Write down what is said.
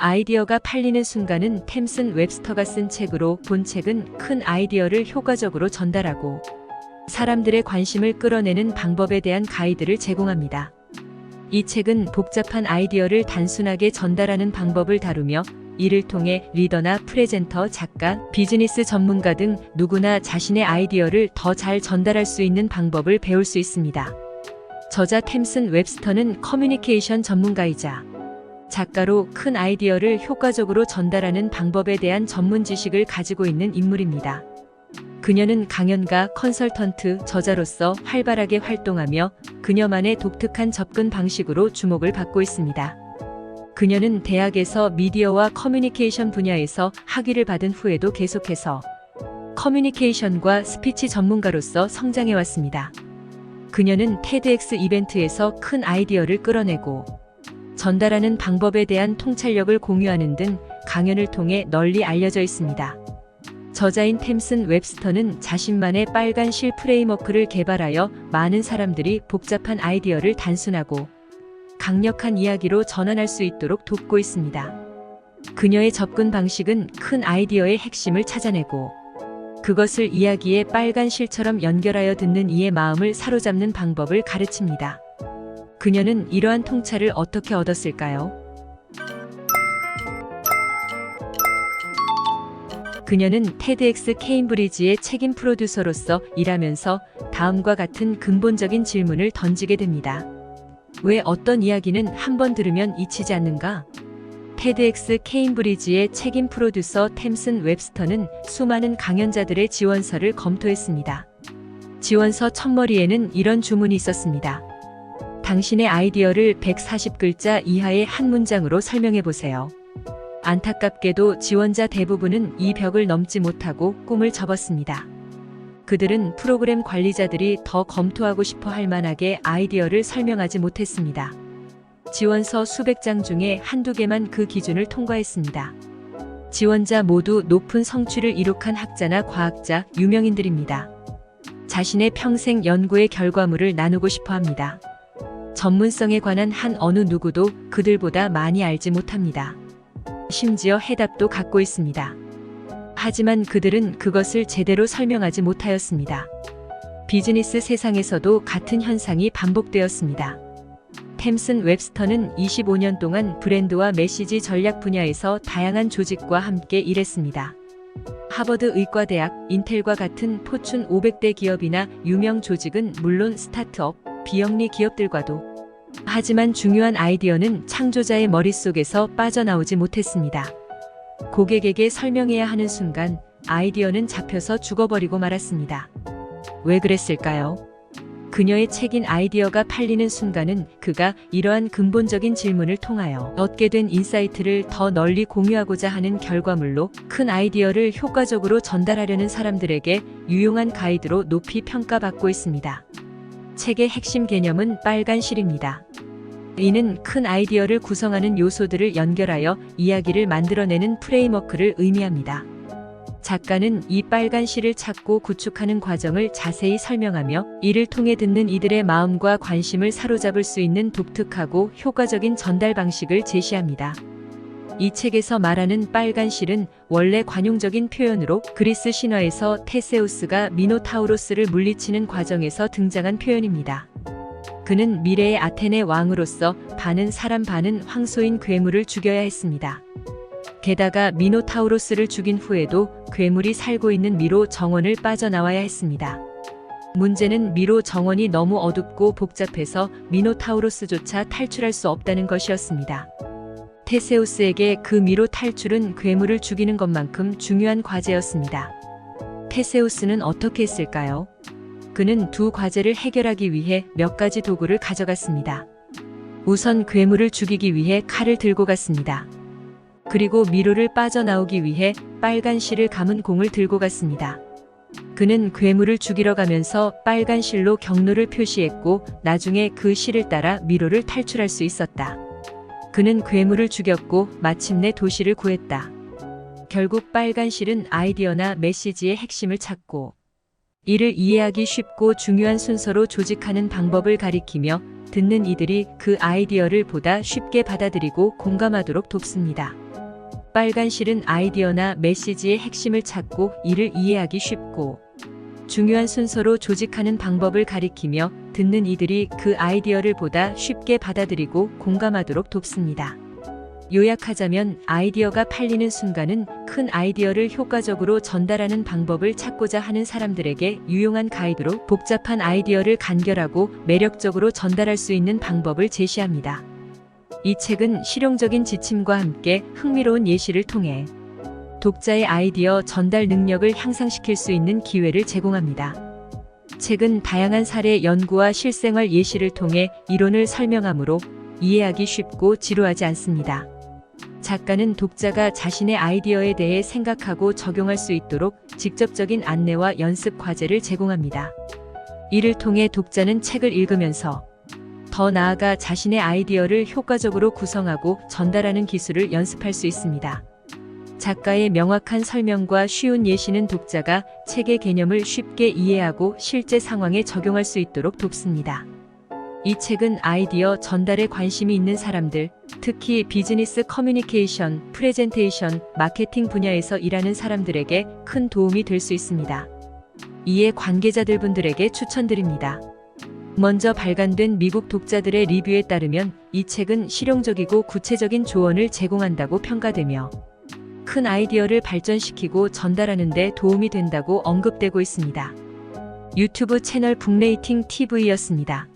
아이디어가 팔리는 순간은 템슨 웹스터가 쓴 책으로 본 책은 큰 아이디어를 효과적으로 전달하고 사람들의 관심을 끌어내는 방법에 대한 가이드를 제공합니다. 이 책은 복잡한 아이디어를 단순하게 전달하는 방법을 다루며 이를 통해 리더나 프레젠터, 작가, 비즈니스 전문가 등 누구나 자신의 아이디어를 더 잘 전달할 수 있는 방법을 배울 수 있습니다. 저자 템슨 웹스터는 커뮤니케이션 전문가이자 작가로 큰 아이디어를 효과적으로 전달하는 방법에 대한 전문 지식을 가지고 있는 인물입니다. 그녀는 강연가, 컨설턴트, 저자로서 활발하게 활동하며 그녀만의 독특한 접근 방식으로 주목을 받고 있습니다. 그녀는 대학에서 미디어와 커뮤니케이션 분야에서 학위를 받은 후에도 계속해서 커뮤니케이션과 스피치 전문가로서 성장해왔습니다. 그녀는 TEDx 이벤트에서 큰 아이디어를 끌어내고 전달하는 방법에 대한 통찰력을 공유하는 등 강연을 통해 널리 알려져 있습니다. 저자인 템슨 웹스터는 자신만의 빨간 실 프레임워크를 개발하여 많은 사람들이 복잡한 아이디어를 단순하고 강력한 이야기로 전환할 수 있도록 돕고 있습니다. 그녀의 접근 방식은 큰 아이디어의 핵심을 찾아내고 그것을 이야기의 빨간 실처럼 연결하여 듣는 이의 마음을 사로잡는 방법을 가르칩니다. 그녀는 이러한 통찰을 어떻게 얻었을까요? 그녀는 TEDx 케임브리지의 책임 프로듀서로서 일하면서 다음과 같은 근본적인 질문을 던지게 됩니다. 왜 어떤 이야기는 한번 들으면 잊히지 않는가? TEDx 케임브리지의 책임 프로듀서 템슨 웹스터는 수많은 강연자들의 지원서를 검토했습니다. 지원서 첫머리에는 이런 주문이 있었습니다. 당신의 아이디어를 140글자 이하의 한 문장으로 설명해 보세요. 안타깝게도 지원자 대부분은 이 벽을 넘지 못하고 꿈을 접었습니다. 그들은 프로그램 관리자들이 더 검토하고 싶어 할 만하게 아이디어를 설명하지 못했습니다. 지원서 수백 장 중에 한두 개만 그 기준을 통과했습니다. 지원자 모두 높은 성취를 이룩한 학자나 과학자, 유명인들입니다. 자신의 평생 연구의 결과물을 나누고 싶어 합니다. 전문성에 관한 한 어느 누구도 그들보다 많이 알지 못합니다. 심지어 해답도 갖고 있습니다. 하지만 그들은 그것을 제대로 설명하지 못하였습니다. 비즈니스 세상에서도 같은 현상이 반복되었습니다. 템슨 웹스터는 25년 동안 브랜드와 메시지 전략 분야에서 다양한 조직과 함께 일했습니다. 하버드 의과대학, 인텔과 같은 포춘 500대 기업이나 유명 조직은 물론 스타트업, 비영리 기업들과도. 하지만 중요한 아이디어는 창조자의 머릿속에서 빠져나오지 못했습니다. 고객에게 설명해야 하는 순간 아이디어는 잡혀서 죽어버리고 말았습니다. 왜 그랬을까요? 그녀의 책인 아이디어가 팔리는 순간은 그가 이러한 근본적인 질문을 통하여 얻게 된 인사이트를 더 널리 공유하고자 하는 결과물로 큰 아이디어를 효과적으로 전달하려는 사람들에게 유용한 가이드로 높이 평가받고 있습니다. 책의 핵심 개념은 빨간 실입니다. 이는 큰 아이디어를 구성하는 요소들을 연결하여 이야기를 만들어내는 프레임워크를 의미합니다. 작가는 이 빨간 실을 찾고 구축하는 과정을 자세히 설명하며 이를 통해 듣는 이들의 마음과 관심을 사로잡을 수 있는 독특하고 효과적인 전달 방식을 제시합니다. 이 책에서 말하는 빨간 실은 원래 관용적인 표현으로 그리스 신화에서 테세우스가 미노타우로스를 물리치는 과정에서 등장한 표현입니다. 그는 미래의 아테네 왕으로서 반은 사람 반은 황소인 괴물을 죽여야 했습니다. 게다가 미노타우로스를 죽인 후에도 괴물이 살고 있는 미로 정원을 빠져나와야 했습니다. 문제는 미로 정원이 너무 어둡고 복잡해서 미노타우로스조차 탈출할 수 없다는 것이었습니다. 테세우스에게 그 미로 탈출은 괴물을 죽이는 것만큼 중요한 과제였습니다. 테세우스는 어떻게 했을까요? 그는 두 과제를 해결하기 위해 몇 가지 도구를 가져갔습니다. 우선 괴물을 죽이기 위해 칼을 들고 갔습니다. 그리고 미로를 빠져나오기 위해 빨간 실을 감은 공을 들고 갔습니다. 그는 괴물을 죽이러 가면서 빨간 실로 경로를 표시했고 나중에 그 실을 따라 미로를 탈출할 수 있었다. 그는 괴물을 죽였고 마침내 도시를 구했다. 결국 빨간 실은 아이디어나 메시지의 핵심을 찾고 이를 이해하기 쉽고 중요한 순서로 조직하는 방법을 가리키며 듣는 이들이 그 아이디어를 보다 쉽게 받아들이고 공감하도록 돕습니다. 빨간 실은 아이디어나 메시지의 핵심을 찾고 이를 이해하기 쉽고 중요한 순서로 조직하는 방법을 가리키며 듣는 이들이 그 아이디어를 보다 쉽게 받아들이고 공감하도록 돕습니다. 요약하자면 아이디어가 팔리는 순간은 큰 아이디어를 효과적으로 전달하는 방법을 찾고자 하는 사람들에게 유용한 가이드로 복잡한 아이디어를 간결하고 매력적으로 전달할 수 있는 방법을 제시합니다. 이 책은 실용적인 지침과 함께 흥미로운 예시를 통해 독자의 아이디어 전달 능력을 향상시킬 수 있는 기회를 제공합니다. 책은 다양한 사례 연구와 실생활 예시를 통해 이론을 설명하므로 이해하기 쉽고 지루하지 않습니다. 작가는 독자가 자신의 아이디어에 대해 생각하고 적용할 수 있도록 직접적인 안내와 연습 과제를 제공합니다. 이를 통해 독자는 책을 읽으면서 더 나아가 자신의 아이디어를 효과적으로 구성하고 전달하는 기술을 연습할 수 있습니다. 작가의 명확한 설명과 쉬운 예시는 독자가 책의 개념을 쉽게 이해하고 실제 상황에 적용할 수 있도록 돕습니다. 이 책은 아이디어 전달에 관심이 있는 사람들, 특히 비즈니스 커뮤니케이션, 프레젠테이션, 마케팅 분야에서 일하는 사람들에게 큰 도움이 될 수 있습니다. 이에 관계자들분들에게 추천드립니다. 먼저 발간된 미국 독자들의 리뷰에 따르면 이 책은 실용적이고 구체적인 조언을 제공한다고 평가되며 큰 아이디어를 발전시키고 전달하는 데 도움이 된다고 언급되고 있습니다. 유튜브 채널 북레이팅 TV였습니다.